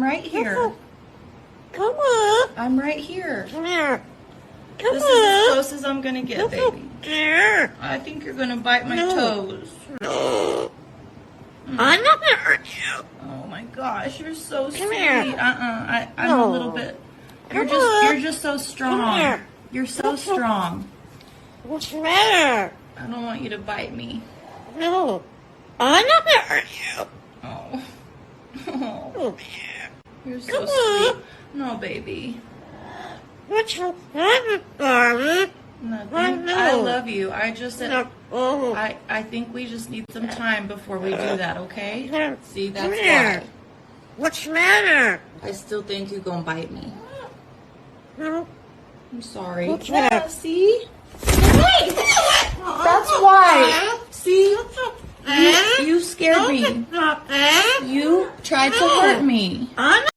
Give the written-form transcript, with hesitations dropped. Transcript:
right here. Come on. I'm right here. Come here. Come This on. is as close as I'm gonna get, baby. Here. I think you're gonna bite my toes. No. I'm not gonna hurt you. Oh my gosh, you're so sweet. here. I'm No. a little bit. Come on. You're just so strong. here. You're so strong. What's the matter? I don't want you to bite me. No. I'm not gonna hurt you. Oh. Oh, Come here. you're so Come on. sweet. No, baby. What's the matter, darling? Nothing. know. I love you. I just said. No. Oh. I think we just need some time before we do that, okay? See, that's Come here. why. What's the matter? I still think you're gonna bite me. No. I'm sorry. What's that? See? Hey! That's why. See? You scared me. You tried to hurt me. I